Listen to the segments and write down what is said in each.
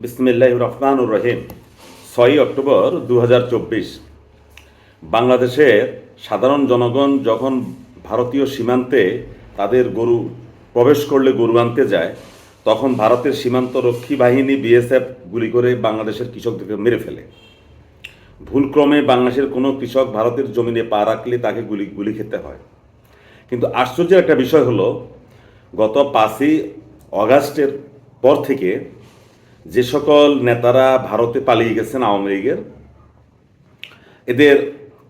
বিসমিল্লাহির রহমানির রহিম। 6 অক্টোবর 2024 বাংলাদেশের সাধারণ জনগণ যখন ভারতীয় সীমান্তে তাদের গরু প্রবেশ করলে গরু আনতে যায়, তখন ভারতের সীমান্তরক্ষী বাহিনী বিএসএফ গুলি করে বাংলাদেশের কৃষকদেরকে মেরে ফেলে। ভুলক্রমে বাংলাদেশের কোনো কৃষক ভারতের জমিনে পা রাখলে তাকে গুলি খেতে হয়। কিন্তু আশ্চর্যের একটা বিষয় হলো, গত 5ই অগাস্টের পর থেকে যে সকল নেতারা ভারতে পালিয়ে গেছেন আওয়ামী লীগের, এদের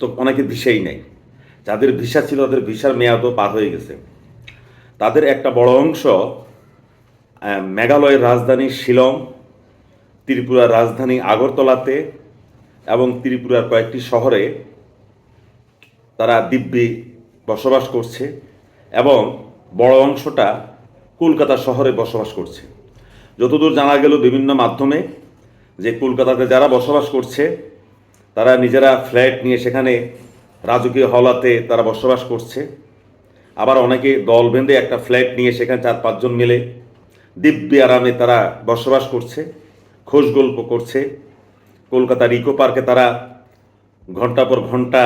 তো অনেকে ভিসাই নেই। যাদের ভিসা ছিল তাদের ভিসার মেয়াদও পার হয়ে গেছে। তাদের একটা বড় অংশ মেঘালয়ের রাজধানী শিলং, ত্রিপুরার রাজধানী আগরতলাতে এবং ত্রিপুরার কয়েকটি শহরে তারা দিব্যি বসবাস করছে এবং বড় অংশটা কলকাতা শহরে বসবাস করছে। যতদূর জানা গেল বিভিন্ন মাধ্যমে যে কলকাতাতে যারা বসবাস করছে তারা নিজেরা ফ্ল্যাট নিয়ে সেখানে রাজকীয় হলাতে তারা বসবাস করছে। আবার অনেকে দল বেঁধে একটা ফ্ল্যাট নিয়ে সেখানে 4-5 জন মিলে দিব্যি আরামে তারা বসবাস করছে, খোশ গল্প করছে। কলকাতার ইকো পার্কে তারা ঘন্টা পর ঘন্টা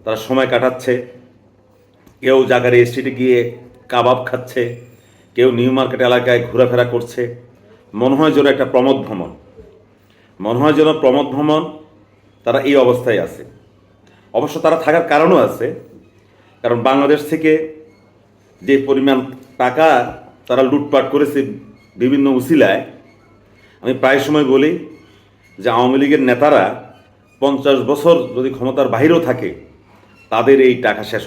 তারা সময় কাটাচ্ছে। কেউ জাগারে স্ট্রিটে গিয়ে কাবাব খাচ্ছে, কেউ নিউ মার্কেট এলাকায় ঘোরাফেরা করছে। মনে হয় যেন একটা প্রমোদ ভ্রমণ, তারা এই অবস্থায় আছে। অবশ্য তারা থাকার কারণও আছে, কারণ বাংলাদেশ থেকে যে পরিমাণ টাকা তারা লুটপাট করেছে বিভিন্ন উসিলায়, আমি প্রায় সময় বলি যে আওয়ামী লীগের নেতারা 50 বছর যদি ক্ষমতার বাইরেও থাকে তাদের এই টাকা শেষ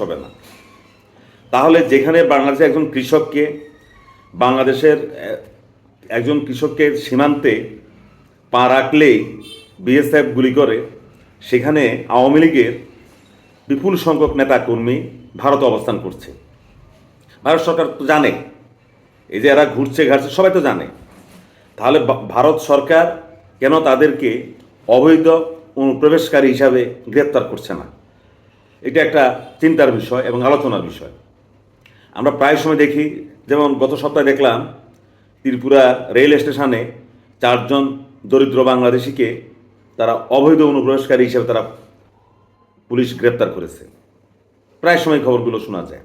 হবে না। তাহলে যেখানে বাংলাদেশের একজন কৃষককে সীমান্তে পা রাখলেই বিএসএফ গুলি করে, সেখানে আওয়ামী লীগের বিপুল সংখ্যক নেতাকর্মী ভারতে অবস্থান করছে। ভারত সরকার তো জানে, এই যে এরা ঘুরছে ঘাটছে সবাই তো জানে। তাহলে ভারত সরকার কেন তাদেরকে অবৈধ অনুপ্রবেশকারী হিসাবে গ্রেপ্তার করছে না? এটা একটা চিন্তার বিষয় এবং আলোচনার বিষয়। আমরা প্রায় সময় দেখি, যেমন গত সপ্তাহে দেখলাম ত্রিপুরা রেল স্টেশনে 4 জন দরিদ্র বাংলাদেশিকে তারা অবৈধ অনুপ্রবেশকারী হিসেবে তারা পুলিশ গ্রেপ্তার করেছে। প্রায় সময় খবরগুলো শোনা যায়।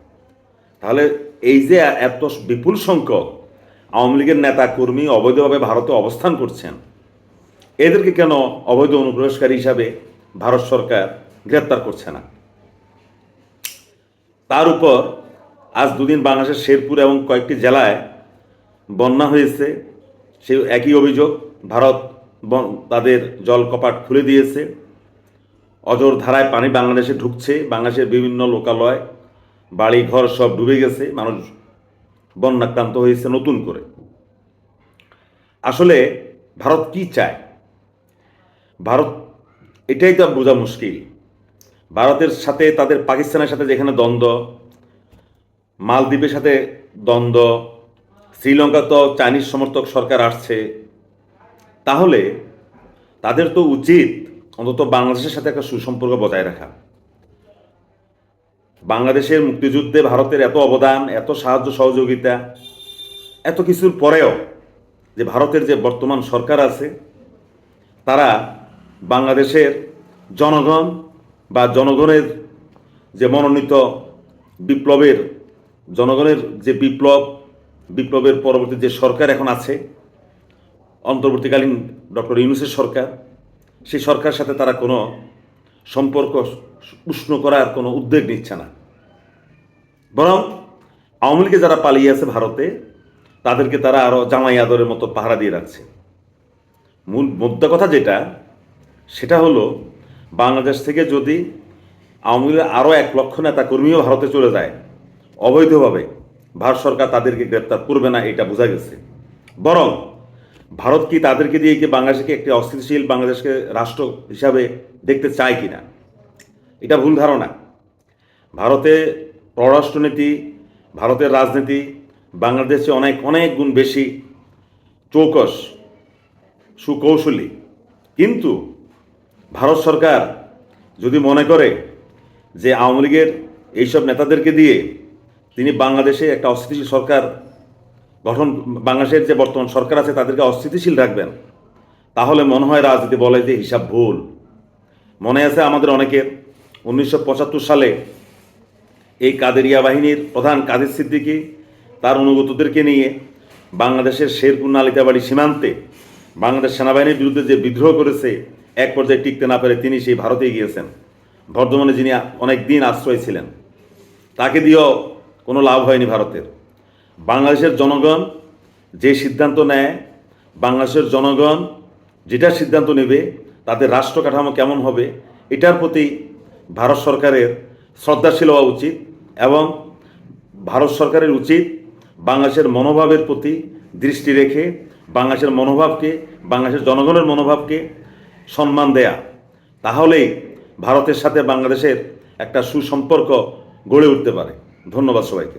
তাহলে এই যে এত বিপুল সংখ্যক আওয়ামী লীগের নেতা কর্মী অবৈধভাবে ভারতে অবস্থান করছেন, এদেরকে কেন অবৈধ অনুপ্রবেশকারী হিসাবে ভারত সরকার গ্রেপ্তার করছে না? তার উপর আজ দুদিন বাংলাদেশের শেরপুর এবং কয়েকটি জেলায় বন্যা হয়েছে। সেই একই অভিযোগ, ভারত তাদের জল কপাট খুলে দিয়েছে, অজর ধারায় পানি বাংলাদেশে ঢুকছে। বাংলাদেশের বিভিন্ন লোকালয়, বাড়ি ঘর সব ডুবে গেছে, মানুষ বন্যাক্রান্ত হয়েছে নতুন করে। আসলে ভারত কি চায়? ভারত এটাই তো বোঝা মুশকিল। ভারতের সাথে তাদের পাকিস্তানের সাথে যেখানে দ্বন্দ্ব, মালদ্বীপের সাথে দ্বন্দ্ব, শ্রীলঙ্কা তো চাইনিজ সমর্থক সরকার আসছে, তাহলে তাদের তো উচিত অন্তত বাংলাদেশের সাথে একটা সুসম্পর্ক বজায় রাখা। বাংলাদেশের মুক্তিযুদ্ধে ভারতের এত অবদান, এত সাহায্য সহযোগিতা, এত কিছুর পরেও যে ভারতের যে বর্তমান সরকার আছে, তারা বাংলাদেশের জনগণ বা জনগণের যে মনোনীত জনগণের যে বিপ্লবের পরবর্তী যে সরকার এখন আছে, অন্তর্বর্তীকালীন ডক্টর ইউনূসের সরকার, সেই সরকারের সাথে তারা কোনো সম্পর্ক উষ্ণ করার কোনো উদ্যোগ নিচ্ছে না। বরং আওয়ামী লীগে যারা পালিয়ে আছে ভারতে, তাদেরকে তারা আরও জামাই আদরের মতো পাহারা দিয়ে রাখছে। মূল মুদ্রা কথা সেটা হলো, বাংলাদেশ থেকে যদি আওয়ামী লীগের আরও 1 লক্ষ নেতা কর্মীও ভারতে চলে যায় অবৈধভাবে, ভারত সরকার তাদেরকে গ্রেপ্তার করবে না, এটা বোঝা গেছে। বরং ভারত কি তাদেরকে দিয়ে কি বাংলাদেশকে একটি অস্থিতিশীল বাংলাদেশকে রাষ্ট্র হিসাবে দেখতে চায় কিনা, এটা ভুল ধারণা। ভারতে পররাষ্ট্রনীতি, ভারতের রাজনীতি বাংলাদেশে অনেক অনেক গুণ বেশি চৌকস, সুকৌশলী। কিন্তু ভারত সরকার যদি মনে করে যে আওয়ামী লীগের এইসব নেতাদেরকে দিয়ে তিনি বাংলাদেশে একটা অস্থিতিশীল সরকার বাংলাদেশের যে বর্তমান সরকার আছে তাদেরকে অস্থিতিশীল রাখবেন, তাহলে মনে হয় রাজনীতি বলে যে হিসাব ভুল। মনে আছে আমাদের অনেকের 1975 সালে এই কাদেরিয়া বাহিনীর প্রধান কাদের সিদ্দিকী তার অনুগতদেরকে নিয়ে বাংলাদেশের শেরপুর নালিতাবাড়ি সীমান্তে বাংলাদেশ সেনাবাহিনীর বিরুদ্ধে যে বিদ্রোহ করেছে, এক পর্যায়ে টিকতে না পেরে তিনি সেই ভারতে গিয়েছেন, বর্ধমানে যিনি অনেক দিন আশ্রয় ছিলেন। তাকে দিয়েও কোনো লাভ হয়নি ভারতের। বাংলাদেশের জনগণ যে সিদ্ধান্ত নেয়, বাংলাদেশের জনগণ যেটা সিদ্ধান্ত নেবে, তাদের রাষ্ট্র কাঠামো কেমন হবে, এটার প্রতি ভারত সরকারের শ্রদ্ধাশীল হওয়া উচিত এবং ভারত সরকারের উচিত বাংলাদেশের মনোভাবের প্রতি দৃষ্টি রেখে বাংলাদেশের মনোভাবকে, বাংলাদেশের জনগণের মনোভাবকে সম্মান দেয়া। তাহলেই ভারতের সাথে বাংলাদেশের একটা সুসম্পর্ক গড়ে উঠতে পারে। ধন্যবাদ সবাইকে।